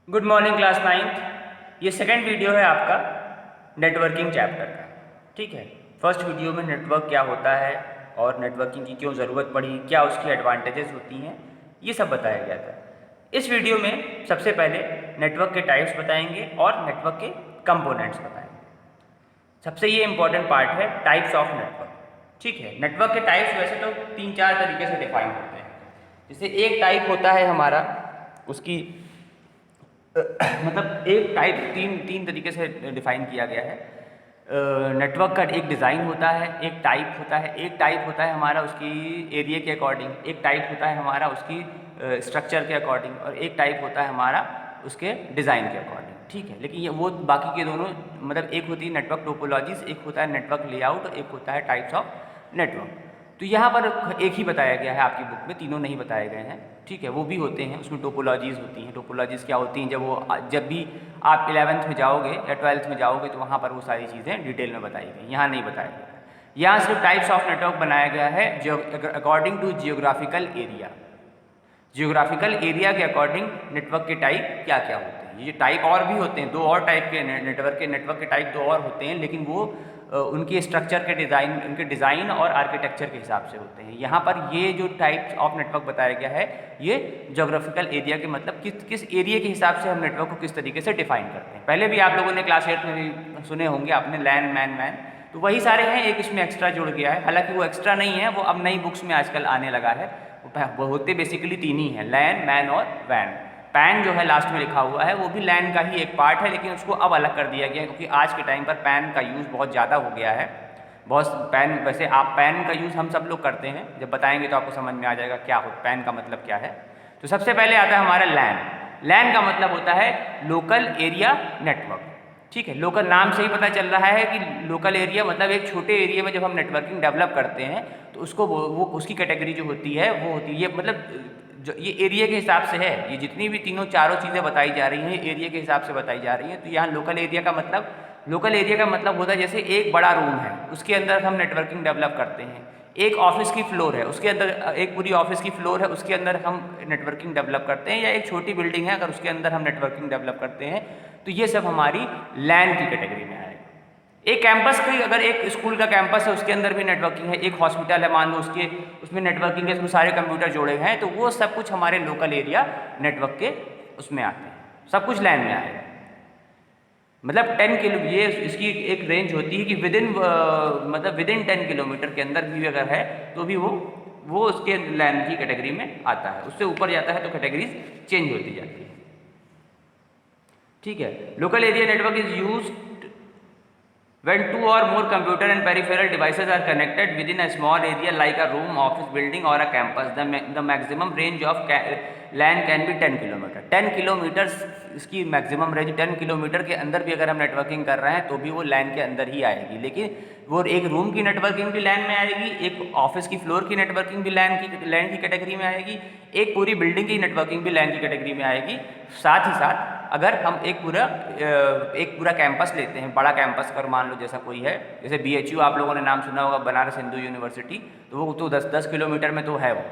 Good morning class ninth. ये second video है आपका नेटवर्किंग चैप्टर का। ठीक है, फर्स्ट वीडियो में नेटवर्क क्या होता है और नेटवर्किंग की क्यों ज़रूरत पड़ी, क्या उसकी एडवांटेजेस होती हैं, ये सब बताया गया था। इस वीडियो में सबसे पहले नेटवर्क के टाइप्स बताएंगे और नेटवर्क के कंपोनेंट्स बताएंगे। सबसे ये इंपॉर्टेंट पार्ट है टाइप्स ऑफ नेटवर्क। ठीक है, नेटवर्क के टाइप्स वैसे तो 3-4 तरीके से डिफाइन होते हैं। जैसे एक टाइप होता है हमारा उसकी मतलब एक टाइप तीन तरीके से डिफाइन किया गया है। नेटवर्क का एक डिज़ाइन होता है, एक टाइप होता है, एक टाइप होता है हमारा उसकी एरिया के अकॉर्डिंग, एक टाइप होता है हमारा उसकी स्ट्रक्चर के अकॉर्डिंग, और एक टाइप होता है हमारा उसके डिज़ाइन के अकॉर्डिंग। ठीक है, लेकिन ये वो बाकी के दोनों मतलब एक होती है नेटवर्क टोपोलॉजीज, एक होता है नेटवर्क लेआउट, एक होता है टाइप्स ऑफ नेटवर्क। तो यहाँ पर एक ही बताया गया है आपकी बुक में, तीनों नहीं बताए गए हैं। ठीक है, वो भी होते हैं, उसमें टोपोलॉजीज़ होती हैं। टोपोलॉजीज़ क्या होती हैं, जब भी आप 11th में जाओगे या 12th में जाओगे तो वहाँ पर वो सारी चीज़ें डिटेल में बताई गई, यहाँ नहीं बताया गया है। यहाँ सिर्फ टाइप्स ऑफ नेटवर्क बनाया गया है जो according to geographical area. Geographical area के अकॉर्डिंग नेटवर्क के टाइप क्या क्या होते हैं। ये टाइप और भी होते हैं, दो और टाइप के नेटवर्क के टाइप दो और होते हैं, लेकिन वो उनके स्ट्रक्चर के डिज़ाइन, उनके डिज़ाइन और आर्किटेक्चर के हिसाब से होते हैं। यहाँ पर ये जो टाइप्स ऑफ नेटवर्क बताया गया है ये ज्योग्राफिकल एरिया के मतलब किस एरिया के हिसाब से हम नेटवर्क को किस तरीके से डिफाइन करते हैं। पहले भी आप लोगों ने क्लास 8 में भी सुने होंगे आपने, लैन मैन, तो वही सारे हैं, एक इसमें एक्स्ट्रा जुड़ गया है। हालांकि वो एक्स्ट्रा नहीं है, वो अब नई बुक्स में आजकल आने लगा है। वो होते बेसिकली तीन ही हैं, लैन, मैन और वैन। पैन जो है लास्ट में लिखा हुआ है वो भी लैन का ही एक पार्ट है, लेकिन उसको अब अलग कर दिया गया है क्योंकि आज के टाइम पर पैन का यूज़ बहुत ज़्यादा हो गया है। बहुत पैन, वैसे आप पैन का यूज़ हम सब लोग करते हैं, जब बताएंगे तो आपको समझ में आ जाएगा क्या हो पैन का मतलब क्या है। तो सबसे पहले आता है हमारा लैन। लैन का मतलब होता है लोकल एरिया नेटवर्क। ठीक है, लोकल नाम से ही पता चल रहा है कि लोकल एरिया मतलब एक छोटे एरिया में जब हम नेटवर्किंग डेवलप करते हैं तो उसको वो उसकी कैटेगरी जो होती है वो होती है, ये मतलब जो ये एरिया के हिसाब से है। ये जितनी भी तीनों चारों चीज़ें बताई जा रही हैं एरिया के हिसाब से बताई जा रही हैं। तो यहाँ लोकल एरिया का मतलब होता है जैसे एक बड़ा रूम है उसके अंदर हम नेटवर्किंग डेवलप करते हैं, एक ऑफिस की फ्लोर है उसके अंदर, एक पूरी ऑफिस की फ्लोर है उसके अंदर हम नेटवर्किंग डेवलप करते हैं, या एक छोटी बिल्डिंग है अगर उसके अंदर हम नेटवर्किंग डेवलप करते हैं, तो ये सब हमारी लैन की कैटेगरी में आएगा। एक कैंपस की, अगर एक स्कूल का कैंपस है उसके अंदर भी नेटवर्किंग है, एक हॉस्पिटल है मान लो उसमें नेटवर्किंग है, उसमें सारे कंप्यूटर जोड़े हैं, तो वो सब कुछ हमारे लोकल एरिया नेटवर्क के उसमें आते हैं, सब कुछ लैन में आएगा। मतलब 10 किलो, ये इसकी एक रेंज होती है कि विदिन 10 किलोमीटर के अंदर भी अगर है तो भी वो उसके लैन की कैटेगरी में आता है। उससे ऊपर जाता है तो कैटेगरीज चेंज होती जाती है। ठीक है, local area network is use when two or more computer and peripheral devices are connected within a small area like a room, office building or a campus, the maximum range of LAN can be 10 kilometre. 10 kilometre इसकी maximum range, 10 kilometre के अंदर भी अगर हम networking कर रहे हैं तो भी वो LAN के अंदर ही आएगी। लेकिन वो एक रूम की नेटवर्किंग भी LAN में आएगी, एक ऑफिस की फ्लोर की नेटवर्किंग भी LAN की कैटेगरी में आएगी, एक पूरी बिल्डिंग की नेटवर्किंग भी LAN की कैटेगरी में आएगी। साथ ही साथ अगर हम एक पूरा कैंपस लेते हैं, बड़ा कैंपस कर मान लो जैसा कोई है, जैसे BHU आप लोगों ने नाम सुना होगा, बनारस हिंदू यूनिवर्सिटी, तो वो तो 10 किलोमीटर में तो है। वो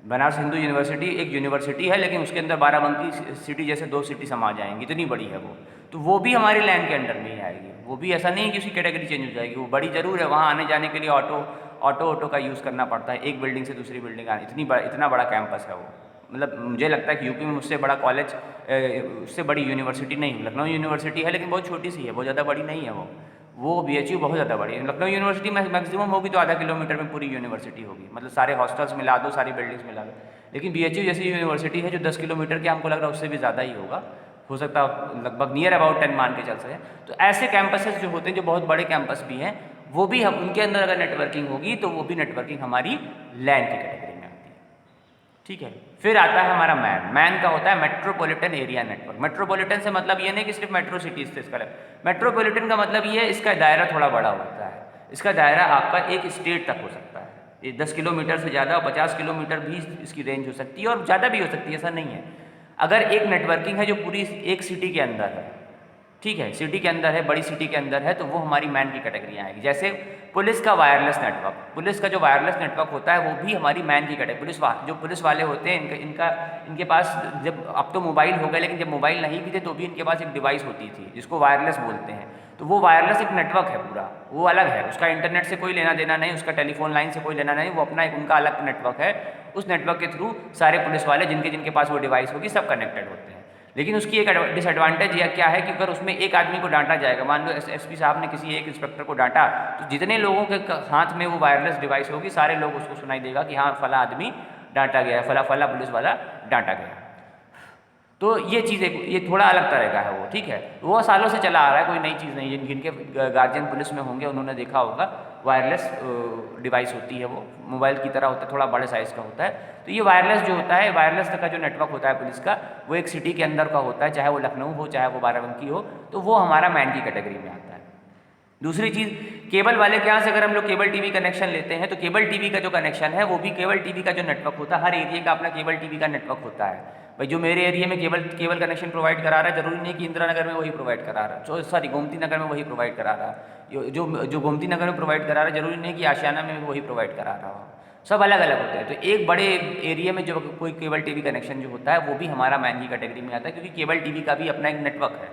बनारस हिंदू यूनिवर्सिटी एक यूनिवर्सिटी है, लेकिन उसके अंदर बाराबंकी सिटी जैसे 2 सिटी समा जाएंगी, इतनी बड़ी है वो, तो वो भी हमारी लैन के अंडर में ही आएगी। वो भी ऐसा नहीं कि उसकी कैटेगरी चेंज हो जाएगी, वो बड़ी ज़रूर है, वहाँ आने जाने के लिए ऑटो का यूज़ करना पड़ता है, एक बिल्डिंग से दूसरी बिल्डिंग आने, इतना बड़ा कैंपस है वो। मतलब मुझे लगता है कि यूपी में मुझसे बड़ा कॉलेज, उससे बड़ी यूनिवर्सिटी नहीं, लखनऊ यूनिवर्सिटी है लेकिन बहुत छोटी सी है, बहुत ज़्यादा बड़ी नहीं है वो BHU बहुत ज़्यादा बड़ी है। लखनऊ यूनिवर्सिटी में मैक्सिमम होगी तो आधा किलोमीटर में पूरी यूनिवर्सिटी होगी, मतलब सारे हॉस्टल्स मिला दो, सारी बिल्डिंग्स मिला दो। लेकिन BHU जैसी यूनिवर्सिटी है जो 10 किलोमीटर के, हमको लग रहा है उससे भी ज़्यादा ही होगा, हो सकता है लगभग नियर अबाउट 10 मान के चल सके। तो ऐसे कैंपसेस जो होते हैं, जो बहुत बड़े कैंपस भी हैं, वो भी हम उनके अंदर अगर नेटवर्किंग होगी तो वो भी नेटवर्किंग हमारी लैन की कैटेगरी में आती है। ठीक है, फिर आता है हमारा मैन का होता है मेट्रोपॉलिटन एरिया नेटवर्क। मेट्रोपॉलिटन से मतलब ये नहीं कि सिर्फ मेट्रो सिटीज से इसका, मेट्रोपॉलिटन का मतलब ये है इसका दायरा थोड़ा बड़ा होता है, इसका दायरा आपका एक स्टेट तक हो सकता है। ये 10 किलोमीटर से ज़्यादा, 50 किलोमीटर भी इसकी रेंज हो सकती है और ज़्यादा भी हो सकती है, ऐसा नहीं है। अगर एक नेटवर्किंग है जो पूरी एक सिटी के अंदर है, ठीक है, सिटी के अंदर है, बड़ी सिटी के अंदर है, तो वो हमारी मैन की कैटेगरी आएगी। जैसे पुलिस का वायरलेस नेटवर्क, पुलिस का जो वायरलेस नेटवर्क होता है वो भी हमारी मैन की कैटेगरी। जो पुलिस वाले होते हैं इनके पास, जब अब तो मोबाइल हो गए, लेकिन जब मोबाइल नहीं भी थे तो भी इनके पास एक डिवाइस होती थी जिसको वायरलेस बोलते हैं। तो वो वायरलेस एक नेटवर्क है पूरा, वो अलग है, उसका इंटरनेट से कोई लेना देना नहीं, उसका टेलीफोन लाइन से कोई लेना नहीं, वो अपना एक उनका अलग नेटवर्क है। उस नेटवर्क के थ्रू सारे पुलिस वाले जिनके पास वो डिवाइस होगी सब कनेक्टेड होते हैं। लेकिन उसकी एक डिसएडवांटेज यह क्या है कि अगर उसमें एक आदमी को डांटा जाएगा, मान लो एसपी साहब ने किसी एक इंस्पेक्टर को डांटा, तो जितने लोगों के हाथ में वो वायरलेस डिवाइस होगी सारे लोग उसको सुनाई देगा कि हाँ फला आदमी डांटा गया है, फला पुलिस वाला डांटा गया। तो ये चीज़ ये थोड़ा अलग तरह का है वो, ठीक है। वो सालों से चला आ रहा है, कोई नई चीज़ नहीं है। जिनके गार्जियन पुलिस में होंगे उन्होंने देखा होगा, वायरलेस डिवाइस होती है, वो मोबाइल की तरह होता है, थोड़ा बड़े साइज़ का होता है। तो ये वायरलेस जो होता है, वायरलेस का जो नेटवर्क होता है पुलिस का, वो एक सिटी के अंदर का होता है, चाहे वो लखनऊ हो चाहे वो बाराबंकी हो, तो वो हमारा मैन की कैटेगरी में आता है। दूसरी चीज़, केबल वाले के यहाँ से अगर हम लोग केबल टीवी कनेक्शन लेते हैं तो केबल टीवी का जो कनेक्शन है वो भी केबल टीवी का जो नेटवर्क होता है, हर एरिया का अपना केबल टीवी का नेटवर्क होता है। भाई जो मेरे एरिया में केबल कनेक्शन प्रोवाइड करा रहा है, जरूरी नहीं कि इंदिरा नगर में वही प्रोवाइड करा रहा है, सॉरी गोमती नगर में वही प्रोवाइड करा रहा है। जो गोमती नगर में प्रोवाइड करा रहा है, जरूरी नहीं कि आशियाना में वही प्रोवाइड करा रहा हो, सब अलग अलग होते हैं। तो एक बड़े एरिया में जो कोई केबल टीवी कनेक्शन जो होता है वो भी हमारा मैन की कैटेगरी में आता है, क्योंकि केबल टीवी का भी अपना एक नेटवर्क है,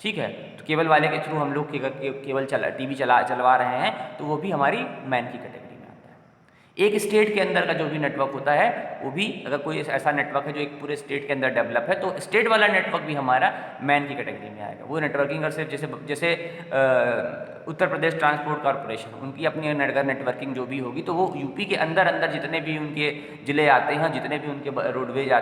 ठीक है। तो केबल वाले के थ्रू हम लोग केबल टीवी चलवा रहे हैं, तो वो भी हमारी मैन की कैटेगरी में आता है। एक स्टेट के अंदर का जो भी नेटवर्क होता है वो भी, अगर कोई ऐसा नेटवर्क है जो एक पूरे स्टेट के अंदर डेवलप है, तो स्टेट वाला नेटवर्क भी हमारा मैन की कैटेगरी में आएगा। वो नेटवर्किंग और सिर्फ जैसे उत्तर प्रदेश ट्रांसपोर्ट कॉर्पोरेशन, उनकी अपनी नेटवर्किंग जो भी होगी, तो वो यूपी के अंदर अंदर जितने भी उनके ज़िले आते हैं, जितने भी उनके रोडवेज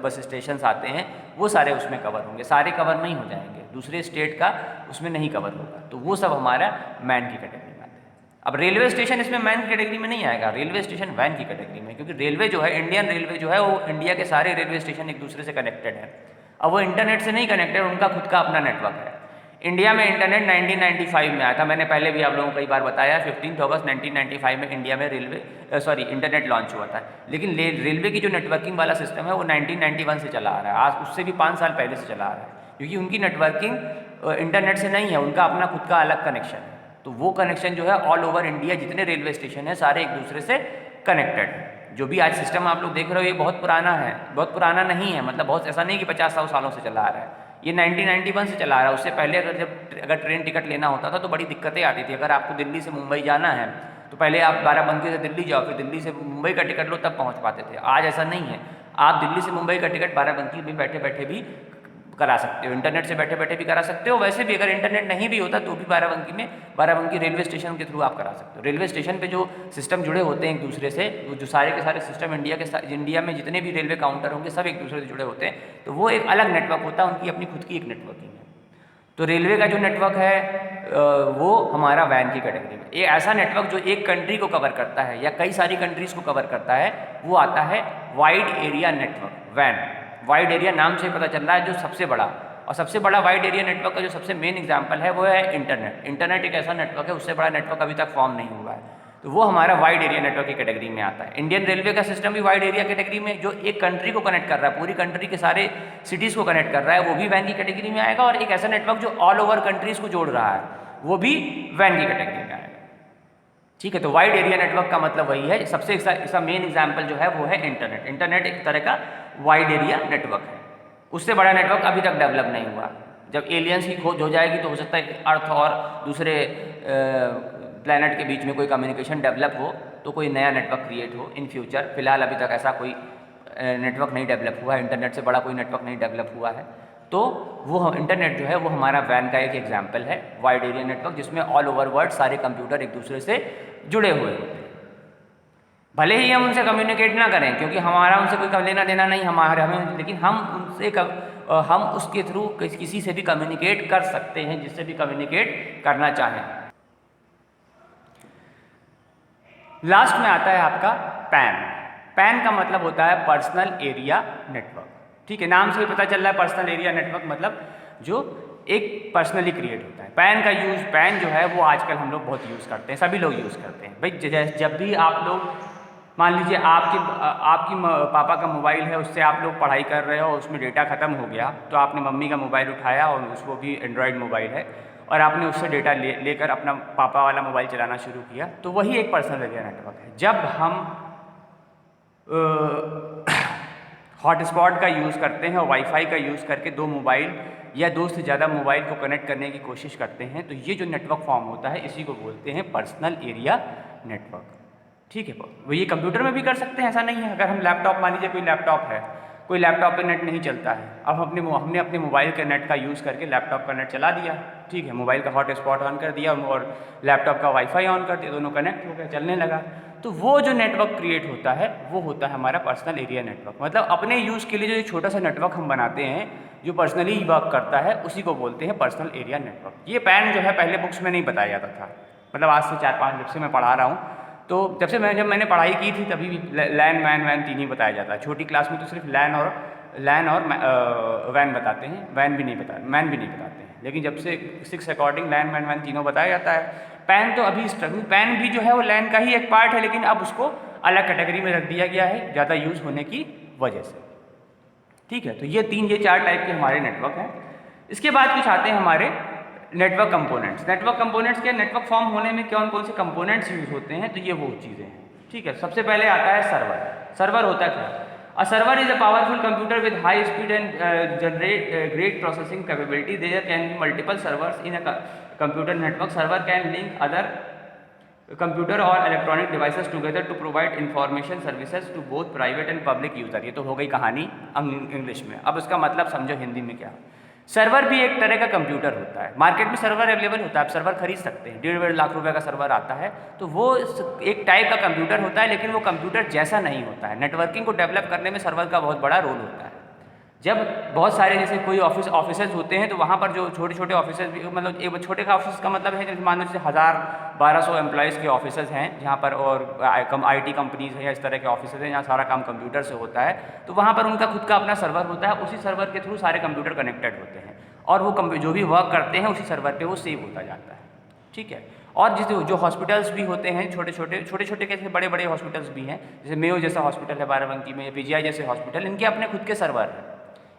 बस स्टेशन आते हैं, वो सारे उसमें कवर होंगे। सारे कवर नहीं हो जाएंगे, दूसरे स्टेट का उसमें नहीं कवर होगा, तो वो सब हमारा मैन की कैटेगरी में आता है। अब रेलवे स्टेशन इसमें मैन की कैटेगरी में नहीं आएगा, रेलवे स्टेशन वैन की कैटेगरी में, क्योंकि रेलवे जो है, इंडियन रेलवे जो है, वो इंडिया के सारे रेलवे स्टेशन एक दूसरे से कनेक्टेड है। अब वो इंटरनेट से नहीं कनेक्टेड, उनका खुद का अपना नेटवर्क है। इंडिया में इंटरनेट 1995 में आया था, मैंने पहले भी आप लोगों को कई बार बताया। 15 अगस्त 1995 में इंडिया में इंटरनेट लॉन्च हुआ था। लेकिन रेलवे की जो नेटवर्किंग वाला सिस्टम है वो 1991 से चला आ रहा है, आज उससे भी 5 साल पहले से चला आ रहा है, क्योंकि उनकी नेटवर्किंग इंटरनेट से नहीं है, उनका अपना खुद का अलग कनेक्शन है। तो वो कनेक्शन जो है ऑल ओवर इंडिया जितने रेलवे स्टेशन है सारे एक दूसरे से कनेक्टेड है। जो भी आज सिस्टम आप लोग देख रहे हो ये बहुत पुराना है, बहुत पुराना नहीं है, मतलब बहुत ऐसा नहीं कि 50 सालों से चला आ रहा है, ये 1991 से चला आ रहा है। उससे पहले अगर ट्रेन टिकट लेना होता था तो बड़ी दिक्कतें आती थी। अगर आपको दिल्ली से मुंबई जाना है तो पहले आप बाराबंकी से दिल्ली जाओ, फिर दिल्ली से मुंबई का टिकट लो, तब पहुंच पाते थे। आज ऐसा नहीं है, आप दिल्ली से मुंबई का टिकट बाराबंकी में बैठे बैठे भी करा सकते हो, इंटरनेट से बैठे बैठे भी करा सकते हो। वैसे भी अगर इंटरनेट नहीं भी होता तो भी बाराबंकी रेलवे स्टेशन के थ्रू आप करा सकते हो। रेलवे स्टेशन पे जो सिस्टम जुड़े होते हैं एक दूसरे से, जो सारे के सारे सिस्टम इंडिया में जितने भी रेलवे काउंटर होंगे सब एक दूसरे से जुड़े होते हैं, तो वो एक अलग नेटवर्क होता है, उनकी अपनी खुद की एक नेटवर्किंग है। तो रेलवे का जो नेटवर्क है वो हमारा वैन की कैटेगरी में। ये ऐसा नेटवर्क जो एक कंट्री को कवर करता है या कई सारी कंट्रीज को कवर करता है, वो आता है वाइड एरिया नेटवर्क, वैन। वाइड एरिया नाम से पता चल रहा है जो सबसे बड़ा, और सबसे बड़ा वाइड एरिया नेटवर्क का जो सबसे मेन एग्जांपल है वो है इंटरनेट। इंटरनेट एक ऐसा नेटवर्क है, उससे बड़ा नेटवर्क अभी तक फॉर्म नहीं हुआ है, तो वो हमारा वाइड एरिया नेटवर्क की कैटेगरी में आता है। इंडियन रेलवे का सिस्टम भी वाइड एरिया कैटेगरी में, जो एक कंट्री को कनेक्ट कर रहा है, पूरी कंट्री के सारे सिटीज़ को कनेक्ट कर रहा है, वो भी वैन की कैटेगरी में आएगा। और एक ऐसा नेटवर्क जो ऑल ओवर कंट्रीज़ को जोड़ रहा है, वो भी वैन की कैटेगरी में आएगा, ठीक है। तो वाइड एरिया नेटवर्क का मतलब वही है। सबसे इसका मेन एग्जाम्पल जो है वो है इंटरनेट। इंटरनेट एक तरह का वाइड एरिया नेटवर्क है, उससे बड़ा नेटवर्क अभी तक डेवलप नहीं हुआ। जब एलियंस की खोज हो जाएगी तो हो सकता है अर्थ और दूसरे प्लैनेट के बीच में कोई कम्युनिकेशन डेवलप हो, तो कोई नया नेटवर्क क्रिएट हो इन फ्यूचर। फिलहाल अभी तक ऐसा कोई नेटवर्क नहीं डेवलप हुआ है, इंटरनेट से बड़ा कोई नेटवर्क नहीं डेवलप हुआ है। तो वो इंटरनेट जो है वो हमारा वैन का एक एग्जाम्पल है, वाइड एरिया नेटवर्क, जिसमें ऑल ओवर वर्ल्ड सारे कंप्यूटर एक दूसरे से जुड़े हुए होते हैं। भले ही हम उनसे कम्युनिकेट ना करें, क्योंकि हमारा उनसे कोई लेना देना नहीं हमें, लेकिन हम उसके थ्रू किसी से भी कम्युनिकेट कर सकते हैं, जिससे भी कम्युनिकेट करना चाहें। लास्ट में आता है आपका पैन। पैन का मतलब होता है पर्सनल एरिया नेटवर्क, ठीक है। नाम से ही पता चल रहा है पर्सनल एरिया नेटवर्क मतलब जो एक पर्सनली क्रिएट होता है। पैन जो है वो आजकल हम लोग बहुत यूज़ करते हैं, सभी लोग यूज़ करते हैं। भाई जब भी आप लोग मान लीजिए आपकी पापा का मोबाइल है, उससे आप लोग पढ़ाई कर रहे हो, उसमें डेटा ख़त्म हो गया, तो आपने मम्मी का मोबाइल उठाया और उसको भी एंड्रॉयड मोबाइल है और आपने उससे डेटा लेकर अपना पापा वाला मोबाइल चलाना शुरू किया, तो वही एक पर्सनल एरिया नेटवर्क है। जब हम हॉटस्पॉट का यूज़ करते हैं और वाईफाई का यूज़ करके दो मोबाइल या दो से ज़्यादा मोबाइल को कनेक्ट करने की कोशिश करते हैं, तो ये जो नेटवर्क फॉर्म होता है इसी को बोलते हैं पर्सनल एरिया नेटवर्क। ठीक है, वो ये कंप्यूटर में भी कर सकते हैं, ऐसा नहीं है। अगर हम लैपटॉप, मान लीजिए कोई लैपटॉप है, कोई लैपटॉप पे नेट नहीं चलता है, अब हमने अपने मोबाइल के नेट का यूज़ करके लैपटॉप का नेट चला दिया। ठीक है, मोबाइल का हॉटस्पॉट ऑन कर दिया और लैपटॉप का वाईफाई ऑन कर दिया, दोनों कनेक्ट हो गए, चलने लगा। तो वो जो नेटवर्क क्रिएट होता है वो होता है हमारा पर्सनल एरिया नेटवर्क। मतलब अपने यूज़ के लिए जो छोटा सा नेटवर्क हम बनाते हैं जो पर्सनली वर्क करता है उसी को बोलते हैं पर्सनल एरिया नेटवर्क। ये पैन जो है पहले बुक्स में नहीं बताया जाता था, मतलब आज से 4-5 जब से मैं पढ़ा रहा हूँ, तो जब मैंने पढ़ाई की थी तभी भी लैन वैन तीन ही बताया जाता है। छोटी क्लास में तो सिर्फ लैन और वैन बताते हैं, मैन भी नहीं बताते हैं, लेकिन जब से 6 अकॉर्डिंग लैन वैन तीनों बताया जाता है। पैन तो अभी पैन भी जो है वो लैन का ही एक पार्ट है, लेकिन अब उसको अलग कैटेगरी में रख दिया गया है ज़्यादा यूज़ होने की वजह से। ठीक है, तो ये 4 टाइप के हमारे नेटवर्क हैं। इसके बाद कुछ आते हैं हमारे नेटवर्क कंपोनेंट्स। नेटवर्क कंपोनेंट्स के नेटवर्क फॉर्म होने में कौन कौन से कंपोनेंट्स यूज होते हैं, तो ये वो चीज़ें हैं। ठीक है, सबसे पहले आता है सर्वर। सर्वर होता क्या? A server is a powerful computer with high speed and generate great processing capability. There can be multiple servers in a computer network. Server can link other computer और electronic devices together to provide information services to both private and public user. ये तो हो गई कहानी English में। अब उसका मतलब समझो हिंदी में क्या। सर्वर भी एक तरह का कंप्यूटर होता है। मार्केट में सर्वर अवेलेबल होता है, आप सर्वर खरीद सकते हैं। 1.5 लाख रुपए का सर्वर आता है, तो वो एक टाइप का कंप्यूटर होता है, लेकिन वो कंप्यूटर जैसा नहीं होता है। नेटवर्किंग को डेवलप करने में सर्वर का बहुत बड़ा रोल होता है। जब बहुत सारे जैसे कोई ऑफिसेज होते हैं, तो वहाँ पर जो छोटे छोटे ऑफिसेज भी, मतलब एक छोटे का ऑफिस का मतलब है जैसे मान लो जैसे 1000-1200 एम्प्लॉयज़ के ऑफिसेज हैं जहाँ पर, और IT कंपनीज हैं या इस तरह के ऑफिसेज हैं जहाँ सारा काम कंप्यूटर से होता है, तो वहाँ पर उनका खुद का अपना सर्वर होता है। उसी सर्वर के थ्रू सारे कंप्यूटर कनेक्टेड होते हैं और वो जो भी वर्क करते हैं उसी सर्वर पर वो सेव होता जाता है। ठीक है, और जैसे जो हॉस्पिटल्स भी होते हैं, छोटे छोटे कैसे बड़े बड़े हॉस्पिटल्स भी हैं, जैसे मेयो जैसा हॉस्पिटल है बाराबंकी में, या PGI जैसे हॉस्पिटल, इनके अपने खुद के सर्वर हैं,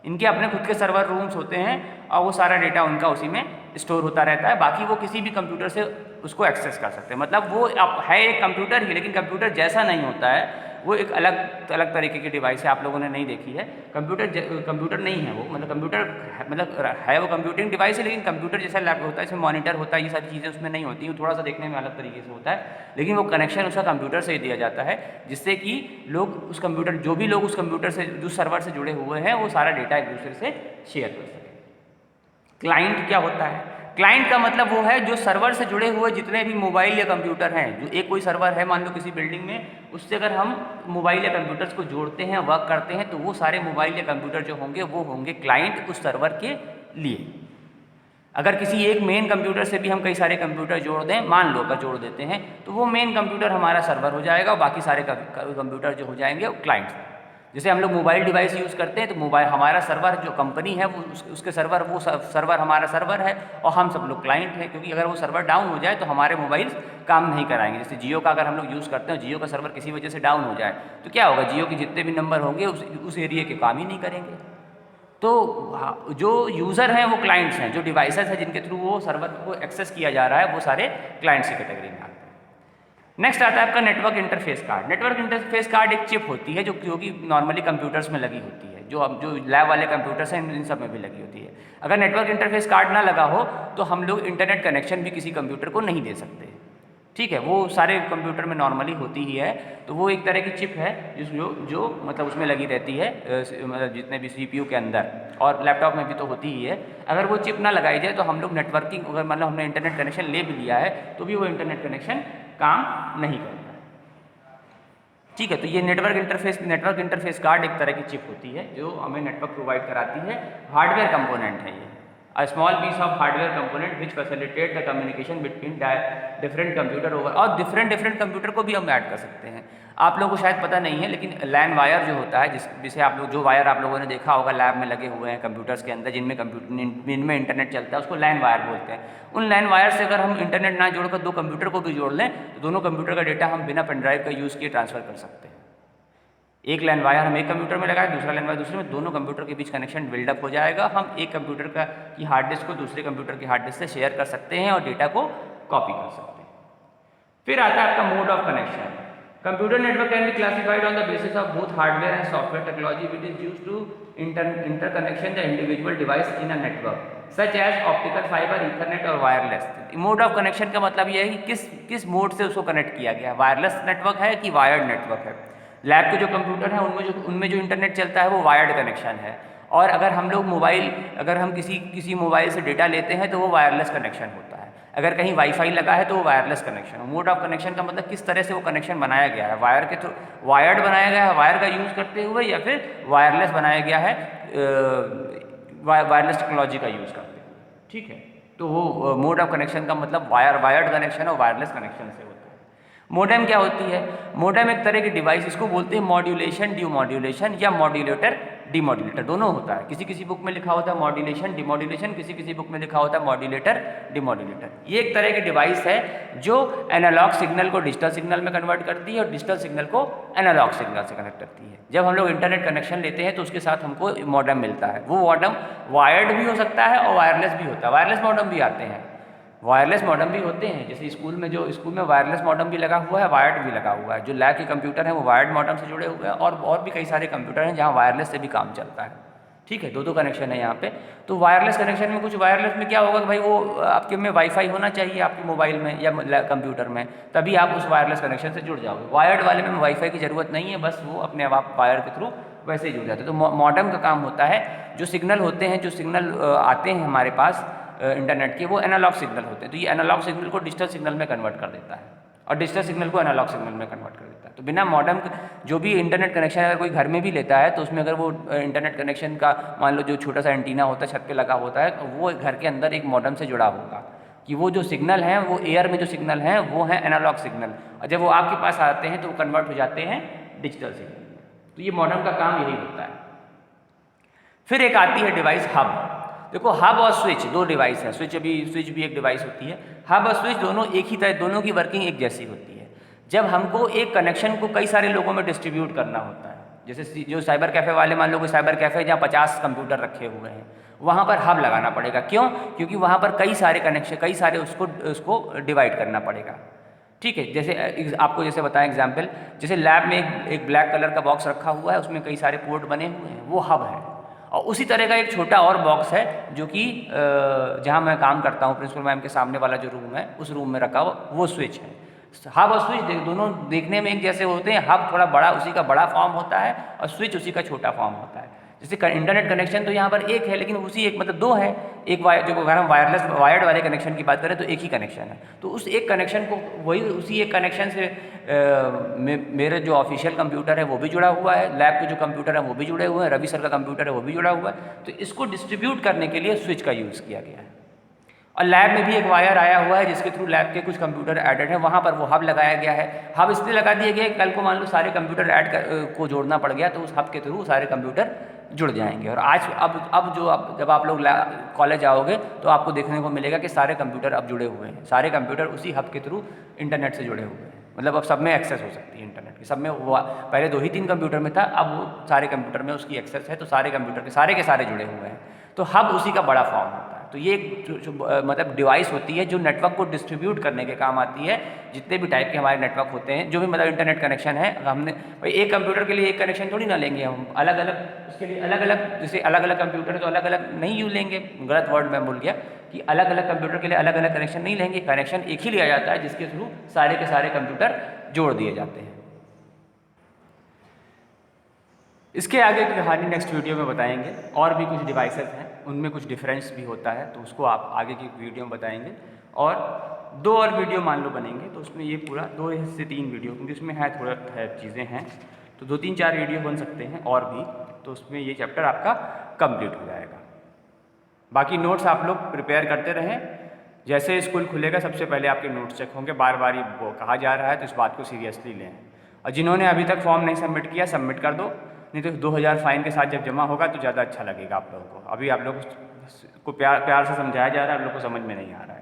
इनके अपने खुद के सर्वर रूम्स होते हैं और वो सारा डेटा उनका उसी में स्टोर होता रहता है। बाकी वो किसी भी कंप्यूटर से उसको एक्सेस कर सकते हैं। मतलब वो है एक कंप्यूटर ही, लेकिन कंप्यूटर जैसा नहीं होता है, वो एक अलग तरीके की डिवाइस है, आप लोगों ने नहीं देखी है। कंप्यूटर नहीं है वो, मतलब कंप्यूटर है वो कंप्यूटिंग डिवाइस है, लेकिन कंप्यूटर जैसा लैब होता है, जैसे मॉनिटर होता है, ये सारी चीज़ें उसमें नहीं होती, वो थोड़ा सा देखने में अलग तरीके से होता है, लेकिन वो कनेक्शन उसका कंप्यूटर से ही दिया जाता है, जिससे कि लोग उस कंप्यूटर, जो भी लोग उस कंप्यूटर से, उस सर्वर से जुड़े हुए हैं, वो सारा डेटा एक दूसरे से शेयर कर सकें। क्लाइंट क्या होता है? क्लाइंट का मतलब वो है जो सर्वर से जुड़े हुए जितने भी मोबाइल या कंप्यूटर हैं। जो एक कोई सर्वर है मान लो किसी बिल्डिंग में, उससे अगर हम मोबाइल या कंप्यूटर्स को जोड़ते हैं, वर्क करते हैं, तो वो सारे मोबाइल या कंप्यूटर जो होंगे वो होंगे क्लाइंट उस सर्वर के लिए। अगर किसी एक मेन कंप्यूटर से भी हम कई सारे कंप्यूटर जोड़ दें, मान लो अगर जोड़ देते हैं, तो वो मेन कंप्यूटर हमारा सर्वर हो जाएगा और बाकी सारे कंप्यूटर जो हो जाएंगे वो क्लाइंट। जैसे हम लोग मोबाइल डिवाइस यूज़ करते हैं, तो मोबाइल हमारा सर्वर जो कंपनी है वो उसके सर्वर, वो सर्वर हमारा सर्वर है और हम सब लोग क्लाइंट हैं, क्योंकि अगर वो सर्वर डाउन हो जाए तो हमारे मोबाइल काम नहीं कराएंगे। जैसे जियो का अगर हम लोग यूज़ करते हैं, जियो का सर्वर किसी वजह से डाउन हो जाए तो क्या होगा, जियो के जितने भी नंबर होंगे उस एरिया के काम ही नहीं करेंगे। तो जो यूज़र हैं वो क्लाइंट्स हैं, जो डिवाइसेस हैं जिनके थ्रू वो सर्वर को एक्सेस किया जा रहा है, वो सारे क्लाइंट्स की कैटेगरी में आते हैं। नेक्स्ट आता है आपका network interface card. Network interface card एक चिप होती है जो कि नॉर्मली कंप्यूटर्स में लगी होती है, जो लैब वाले कंप्यूटर्स हैं इन सब में भी लगी होती है। अगर नेटवर्क इंटरफेस कार्ड ना लगा हो तो हम लोग इंटरनेट कनेक्शन भी किसी कंप्यूटर को नहीं दे सकते। ठीक है, वो सारे कंप्यूटर में नॉर्मली होती ही है। तो वो एक तरह की चिप है जो मतलब उसमें लगी रहती है, मतलब जितने भी CPU के अंदर, और लैपटॉप में भी तो होती ही है। अगर वो चिप ना लगाई जाए तो हम लोग नेटवर्किंग, अगर मतलब हमने इंटरनेट कनेक्शन ले भी लिया है तो भी वो इंटरनेट कनेक्शन काम नहीं करता। ठीक है, तो ये नेटवर्क इंटरफेस कार्ड एक तरह की चिप होती है जो हमें नेटवर्क प्रोवाइड कराती है। हार्डवेयर कंपोनेंट है ये। A small piece of hardware component which facilitate the communication between different computer over, और डिफरेंट कंप्यूटर को भी हम ऐड कर सकते हैं। आप लोगों को शायद पता नहीं है, लेकिन लैन वायर जो होता है, जिसे आप लोग, जो वायर आप लोगों ने देखा होगा लैब में लगे हुए हैं कंप्यूटर्स के अंदर, जिनमें इंटरनेट चलता है, उसको लैन वायर बोलते हैं। उन लैन वायर से अगर हम इंटरनेट ना जोड़कर दो कंप्यूटर को भी जोड़ लें तो दोनों कंप्यूटर का डेटा हम बिना पेन ड्राइव का यूज़ किए ट्रांसफ़र कर सकते हैं। एक लैन वायर हम एक कंप्यूटर में लगाए, दूसरा लैन वायर दूसरे में, दोनों कंप्यूटर के बीच कनेक्शन बिल्डअप हो जाएगा। हम एक कंप्यूटर की हार्ड डिस्क को दूसरे कंप्यूटर की हार्ड डिस्क से शेयर कर सकते हैं और डेटा को कॉपी कर सकते हैं। फिर आता है आपका mode of connection. Computer network can be classified on the basis of both hardware and software technology which is used to interconnection the individual device in a network such as optical fibre, ethernet और wireless. Mode of connection का मतलब यह है कि किस mode से उसको connect किया गया है, वायरलेस नेटवर्क है कि वायर्ड नेटवर्क है। लैब के जो कंप्यूटर हैं उनमें जो इंटरनेट चलता है वो वायर्ड कनेक्शन है, और अगर हम लोग अगर हम किसी मोबाइल से डेटा लेते हैं तो वो वायरलेस कनेक्शन होता है। अगर कहीं वाईफाई लगा है तो वो वायरलेस कनेक्शन है। मोड ऑफ कनेक्शन का मतलब किस तरह से वो कनेक्शन बनाया गया है, वायर के थ्रू, वायर्ड बनाया गया है वायर का यूज़ करते हुए, या फिर वायरलेस बनाया गया है वायरलेस टेक्नोलॉजी का यूज़ करते हुए। ठीक है, तो वो मोड ऑफ कनेक्शन का मतलब वायर्ड कनेक्शन और वायरलेस कनेक्शन से होता है। मोडेम क्या होती है? मोडेम एक तरह की डिवाइस, इसको बोलते हैं मॉड्यूलेशन डिमॉड्यूलेशन या मॉड्यूलेटर डिमॉड्यूलेटर, दोनों होता है। किसी बुक में लिखा होता है मॉड्यूलेशन डिमॉड्यूलेशन, किसी बुक में लिखा होता है मॉड्यूलेटर डिमॉड्यूलेटर। ये एक तरह की डिवाइस है जो एनालॉग सिग्नल को डिजिटल सिग्नल में कन्वर्ट करती है और डिजिटल सिग्नल को एनालॉग सिग्नल से कनेक्ट करती है। जब हम लोग इंटरनेट कनेक्शन लेते हैं तो उसके साथ हमको मॉडेम मिलता है। वो मॉडेम वायर्ड भी हो सकता है और वायरलेस भी होता है। वायरलेस मॉडेम भी आते हैं, वायरलेस मॉडेम भी होते हैं, जैसे स्कूल में वायरलेस मॉडेम भी लगा हुआ है, वायर्ड भी लगा हुआ है। जो लैब के कंप्यूटर हैं वो वायर्ड मॉडेम से जुड़े हुए हैं, और भी कई सारे कंप्यूटर हैं जहाँ वायरलेस से भी काम चलता है। ठीक है, दो कनेक्शन है यहाँ पे। तो वायरलेस कनेक्शन में वायरलेस में क्या होगा कि भाई वो आपके में वाईफाई होना चाहिए आपके मोबाइल में या कंप्यूटर में, तभी आप उस वायरलेस कनेक्शन से जुड़ जाओगे। वायर्ड वाले में वाईफाई की ज़रूरत नहीं है, बस वो अपने आप वायर के थ्रू वैसे ही जुड़ जाते हैं। तो मॉडेम का काम होता है, जो सिग्नल होते हैं, जो सिग्नल आते हैं हमारे पास इंटरनेट के, वो एनालॉग सिग्नल होते हैं। तो ये एनालॉग सिग्नल को डिजिटल सिग्नल में कन्वर्ट कर देता है और डिजिटल सिग्नल को एनालॉग सिग्नल में कन्वर्ट कर देता है। तो बिना मॉडेम जो भी इंटरनेट कनेक्शन अगर कोई घर में भी लेता है तो उसमें अगर वो इंटरनेट कनेक्शन का मान लो जो छोटा सा एंटीना होता है छत पे लगा होता है, तो वो घर के अंदर एक मॉडेम से जुड़ा होगा कि वो जो सिग्नल हैं, वो एयर में जो सिग्नल हैं वो हैं एनालॉग सिग्नल, और जब वो आपके पास आते हैं तो वो कन्वर्ट हो जाते हैं डिजिटल सिग्नल में। तो ये मॉडेम का काम यही होता है। फिर एक आती है डिवाइस हब। देखो, हब और स्विच दो डिवाइस है। स्विच भी एक डिवाइस होती है। हब और स्विच दोनों एक ही तरह, दोनों की वर्किंग एक जैसी होती है। जब हमको एक कनेक्शन को कई सारे लोगों में डिस्ट्रीब्यूट करना होता है, जैसे जो साइबर कैफ़े वाले, मान लो कोई साइबर कैफ़े जहाँ 50 कंप्यूटर रखे हुए हैं, वहाँ पर हब लगाना पड़ेगा। क्यों? क्योंकि वहाँ पर कई सारे उसको डिवाइड करना पड़ेगा। ठीक है, जैसे आपको जैसे बताएं एग्जाम्पल, जैसे लैब में एक ब्लैक कलर का बॉक्स रखा हुआ है, उसमें कई सारे पोर्ट बने हुए हैं, वो हब है। और उसी तरह का एक छोटा और बॉक्स है जो कि जहाँ मैं काम करता हूँ, प्रिंसिपल मैम के सामने वाला जो रूम है, उस रूम में रखा हुआ वो स्विच है। हब और स्विच दोनों देखने में एक जैसे होते हैं। हब थोड़ा बड़ा, उसी का बड़ा फॉर्म होता है, और स्विच उसी का छोटा फॉर्म होता है। जैसे इंटरनेट कनेक्शन तो यहाँ पर एक है, लेकिन उसी एक मतलब दो है। एक जो अगर हम वायर्ड वाले कनेक्शन की बात करें तो एक ही कनेक्शन है। तो उस एक कनेक्शन को उसी एक कनेक्शन से मेरे जो ऑफिशियल कंप्यूटर है वो भी जुड़ा हुआ है, लैब के जो कंप्यूटर है वो भी जुड़े हुए हैं, रवि सर का कंप्यूटर है वो भी जुड़ा हुआ है। तो इसको डिस्ट्रीब्यूट करने के लिए स्विच का यूज़ किया गया है। और लैब में भी एक वायर आया हुआ है जिसके थ्रू लैब के कुछ कंप्यूटर एडेड हैं, वहाँ पर वो हब लगाया गया है। हब इसलिए लगा दिया गया है कि कल को मान लो सारे कंप्यूटर को जोड़ना पड़ गया तो उस हब के थ्रू सारे कंप्यूटर जुड़ जाएंगे। और जब आप लोग कॉलेज आओगे तो आपको देखने को मिलेगा कि सारे कंप्यूटर अब जुड़े हुए हैं, सारे कंप्यूटर उसी हब के थ्रू इंटरनेट से जुड़े हुए हैं। मतलब अब सब में एक्सेस हो सकती है इंटरनेट की। सब में पहले 2 ही 3 कंप्यूटर में था, अब वो सारे कंप्यूटर में उसकी एक्सेस है, तो सारे कंप्यूटर के सारे जुड़े हुए हैं। तो हब उसी का बड़ा फॉर्म होता है। तो ये मतलब डिवाइस होती है जो नेटवर्क को डिस्ट्रीब्यूट करने के काम आती है। जितने भी टाइप के हमारे नेटवर्क होते हैं, जो भी मतलब इंटरनेट कनेक्शन है, हमने भाई एक कंप्यूटर के लिए एक कनेक्शन थोड़ी ना लेंगे हम, अलग अलग उसके लिए अलग अलग, जैसे अलग अलग कंप्यूटर है तो अलग अलग नहीं यूँ लेंगे। गलत वर्ड मैं बोल गया कि अलग अलग कंप्यूटर के लिए अलग अलग कनेक्शन नहीं लेंगे। कनेक्शन एक ही लिया जाता है जिसके थ्रू सारे के सारे कंप्यूटर जोड़ दिए जाते हैं। इसके आगे की कहानी नेक्स्ट वीडियो में बताएंगे। और भी कुछ डिवाइसेस हैं, उनमें कुछ डिफरेंस भी होता है, तो उसको आप आगे की वीडियो में बताएंगे। और 2 और वीडियो मान लो बनेंगे तो उसमें ये पूरा 2 से 3 वीडियो, क्योंकि उसमें थोड़ा चीज़ें हैं, तो 2-3-4 वीडियो बन सकते हैं और भी, तो उसमें ये चैप्टर आपका कंप्लीट हो जाएगा। बाकी नोट्स आप लोग प्रिपेयर करते रहें। जैसे स्कूल खुलेगा सबसे पहले आपके नोट्स चेक होंगे, बार बार ये वो कहा जा रहा है, तो इस बात को सीरियसली लें। और जिन्होंने अभी तक फॉर्म नहीं सबमिट किया, सबमिट कर दो, नहीं तो 2000 फाइन के साथ जब जमा होगा तो ज़्यादा अच्छा लगेगा आप लोगों को। अभी आप लोगों को प्यार से समझाया जा रहा है, आप लोग को समझ में नहीं आ रहा है।